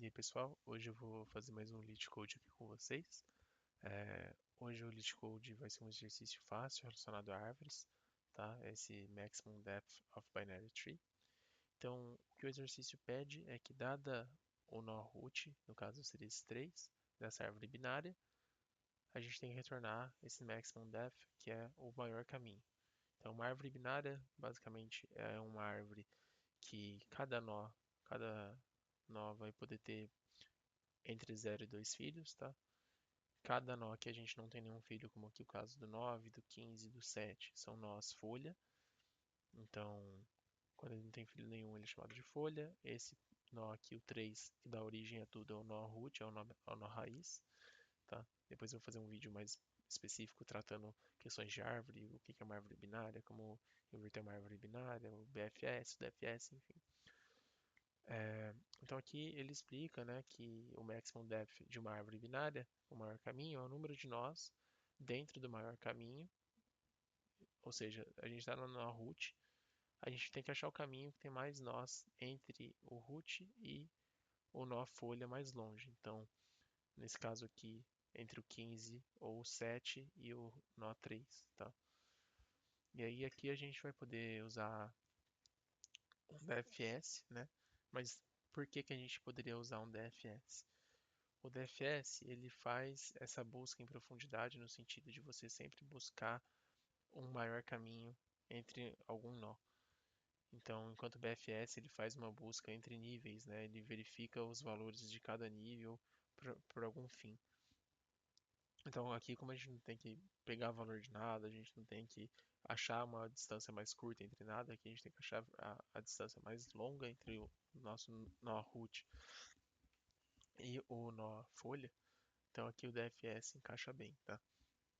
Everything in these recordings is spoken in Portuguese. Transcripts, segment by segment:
aí pessoal, hoje eu vou fazer mais um LeetCode aqui com vocês. Hoje o LeetCode vai ser um exercício fácil relacionado a árvores, tá? Esse Maximum Depth of Binary Tree. Então, o que o exercício pede é que dada o nó root, no caso seria esse 3, dessa árvore binária, a gente tem que retornar esse Maximum Depth, que é o maior caminho. Então, uma árvore binária, basicamente, é uma árvore que cada nó vai poder ter entre 0 e 2 filhos, tá? Cada nó que a gente não tem nenhum filho, como aqui o caso do 9, do 15, do 7, são nós folha. Então, quando ele não tem filho nenhum, ele é chamado de folha. Esse nó aqui, o 3, que dá origem a tudo, é o nó root, é o nó raiz, tá? Depois eu vou fazer um vídeo mais específico tratando questões de árvore, o que é uma árvore binária, como inverter uma árvore binária, o BFS, o DFS, enfim. Então aqui ele explica, né, que o maximum depth de uma árvore binária, o maior caminho, é o número de nós dentro do maior caminho, ou seja, a gente está no nó root, a gente tem que achar o caminho que tem mais nós entre o root e o nó folha mais longe. Então, nesse caso aqui, entre o 15 ou o 7 e o nó 3, tá? E aí aqui a gente vai poder usar um DFS, né? Mas por que que a gente poderia usar um DFS? O DFS, ele faz essa busca em profundidade no sentido de você sempre buscar um maior caminho entre algum nó. Então, enquanto o BFS ele faz uma busca entre níveis, né? Ele verifica os valores de cada nível por algum fim. Então, aqui, como a gente não tem que pegar valor de nada, a gente não tem que achar uma distância mais curta entre nada, aqui a gente tem que achar a distância mais longa entre o nosso nó root e o nó folha. Então, aqui o DFS encaixa bem, tá?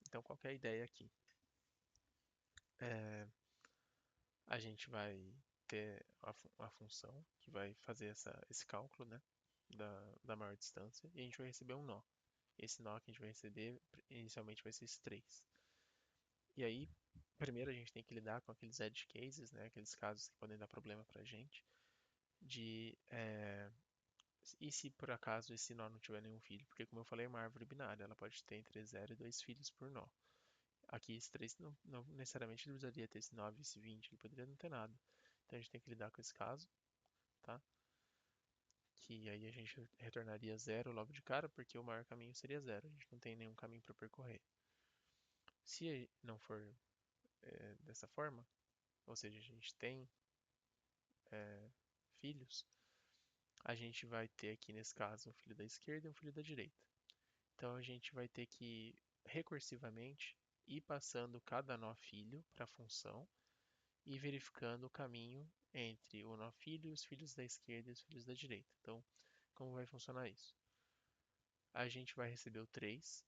Então, qual que é a ideia aqui? A gente vai ter a função que vai fazer esse cálculo, né, da maior distância, e a gente vai receber um nó. Esse nó que a gente vai receber inicialmente vai ser esse 3. E aí, primeiro a gente tem que lidar com aqueles edge cases, né, aqueles casos que podem dar problema pra gente, e se por acaso esse nó não tiver nenhum filho? Porque, como eu falei, é uma árvore binária, ela pode ter entre 0 e 2 filhos por nó. Aqui esse 3 não necessariamente ele precisaria ter esse 9 e esse 20, ele poderia não ter nada. Então a gente tem que lidar com esse caso, tá? Que aí a gente retornaria 0 logo de cara, porque o maior caminho seria 0. A gente não tem nenhum caminho para percorrer. Se não for dessa forma, ou seja, a gente tem filhos, a gente vai ter aqui nesse caso um filho da esquerda e um filho da direita. Então a gente vai ter que recursivamente ir passando cada nó filho para a função e verificando o caminho entre o nó filho, os filhos da esquerda e os filhos da direita. Então, como vai funcionar isso? A gente vai receber o 3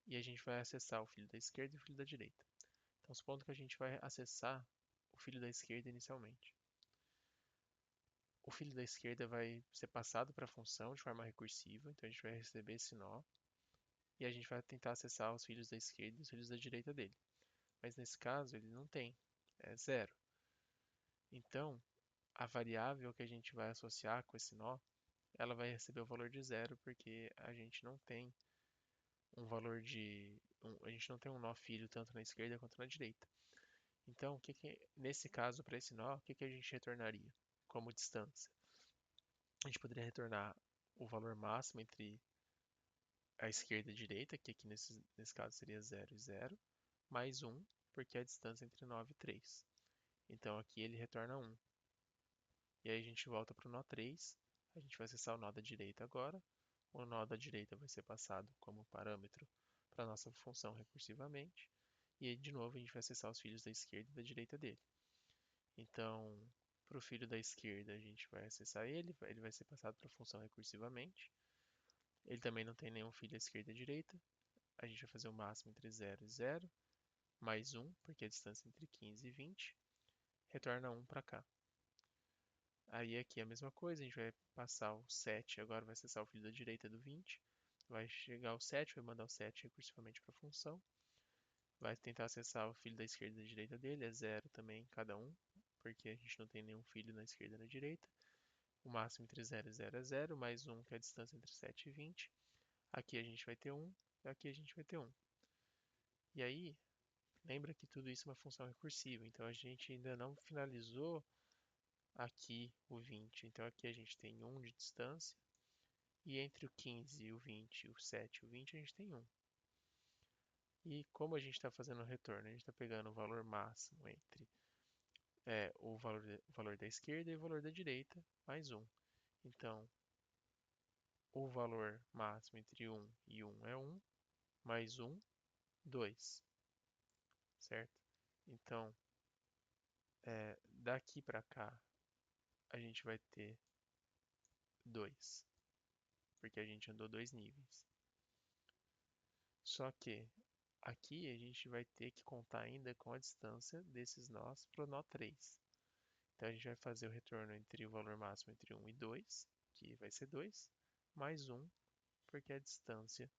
e a gente vai acessar o filho da esquerda e o filho da direita. Então, supondo que a gente vai acessar o filho da esquerda inicialmente. O filho da esquerda vai ser passado para a função de forma recursiva, então a gente vai receber esse nó e a gente vai tentar acessar os filhos da esquerda e os filhos da direita dele. Mas nesse caso ele não tem, é 0. Então, a variável que a gente vai associar com esse nó, ela vai receber o valor de 0 porque a gente não tem a gente não tem um nó filho tanto na esquerda quanto na direita. Então, nesse caso, para esse nó, o que a gente retornaria como distância? A gente poderia retornar o valor máximo entre a esquerda e a direita, que aqui nesse caso seria 0 e 0, mais 1, porque é a distância entre 9 e 3. Então aqui ele retorna 1. E aí a gente volta para o nó 3, a gente vai acessar o nó da direita agora. O nó da direita vai ser passado como parâmetro para a nossa função recursivamente. E aí, de novo, a gente vai acessar os filhos da esquerda e da direita dele. Então, para o filho da esquerda, a gente vai acessar ele vai ser passado para a função recursivamente. Ele também não tem nenhum filho à esquerda e à direita. A gente vai fazer o máximo entre 0 e 0, mais 1, porque é a distância entre 15 e 20. Retorna 1 para cá. Aí aqui é a mesma coisa, a gente vai passar o 7, agora vai acessar o filho da direita do 20. Vai chegar ao 7, vai mandar o 7 recursivamente para a função. Vai tentar acessar o filho da esquerda e da direita dele, é 0 também cada um, porque a gente não tem nenhum filho na esquerda e na direita. o máximo entre 0 e 0 é 0, mais 1, que é a distância entre 7 e 20. Aqui a gente vai ter 1, e aqui a gente vai ter 1. E aí, lembra que tudo isso é uma função recursiva, então a gente ainda não finalizou aqui o 20. Então aqui a gente tem 1 de distância, e entre o 15 e o 20, o 7 e o 20, a gente tem 1. E como a gente está fazendo o retorno? A gente está pegando o valor máximo entre o valor da esquerda e o valor da direita, mais 1. Então, o valor máximo entre 1 e 1 é 1, mais 1, 2, certo? Então, daqui para cá, a gente vai ter 2, porque a gente andou 2 níveis. Só que aqui a gente vai ter que contar ainda com a distância desses nós para o nó 3. Então a gente vai fazer o retorno entre o valor máximo entre 1 e 2, que vai ser 2, mais 1, porque é a distância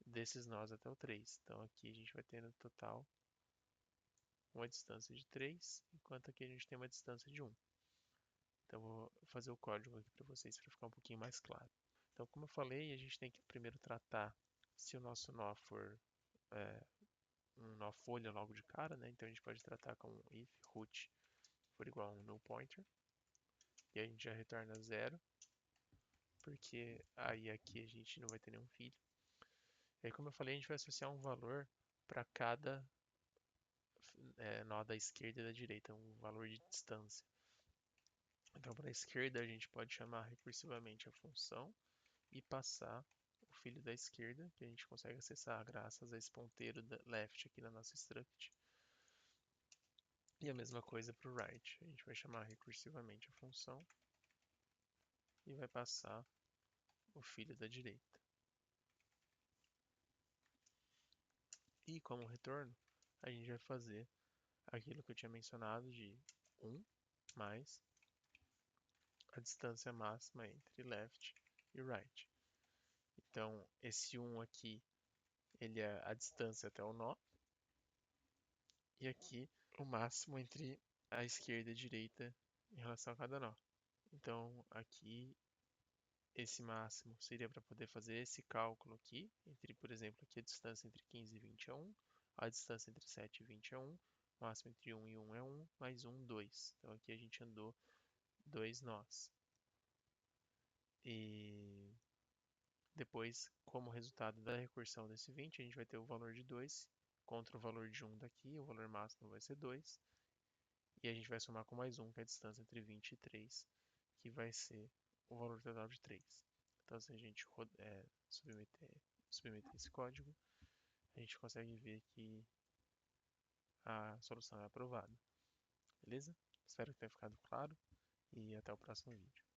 desses nós até o 3. Então aqui a gente vai ter no total uma distância de 3, enquanto aqui a gente tem uma distância de 1. Então vou fazer o código aqui para vocês para ficar um pouquinho mais claro. Então, como eu falei, a gente tem que primeiro tratar se o nosso nó for um nó folha logo de cara, né? Então a gente pode tratar com if root for igual a um null pointer. E a gente já retorna 0, porque aí aqui a gente não vai ter nenhum filho. E aí, como eu falei, a gente vai associar um valor para cada nó da esquerda e da direita, um valor de distância. Então, para a esquerda, a gente pode chamar recursivamente a função e passar o filho da esquerda, que a gente consegue acessar graças a esse ponteiro da left aqui na nossa struct. E a mesma coisa para o right. A gente vai chamar recursivamente a função e vai passar o filho da direita. E como retorno, a gente vai fazer aquilo que eu tinha mencionado de 1 mais a distância máxima entre left e right. Então, esse 1 aqui, ele é a distância até o nó. E aqui, o máximo entre a esquerda e a direita em relação a cada nó. Então, aqui, esse máximo seria para poder fazer esse cálculo aqui, entre, por exemplo, aqui a distância entre 15 e 20 é 1, a distância entre 7 e 20 é 1, o máximo entre 1 e 1 é 1, mais 1, 2. Então, aqui a gente andou 2 nós. E depois, como resultado da recursão desse 20, a gente vai ter o valor de 2 contra o valor de 1 daqui, o valor máximo vai ser 2. E a gente vai somar com mais 1, que é a distância entre 20 e 3, que vai ser o valor total de 3. Então, se a gente submeter esse código, a gente consegue ver que a solução é aprovada. Beleza? Espero que tenha ficado claro e até o próximo vídeo.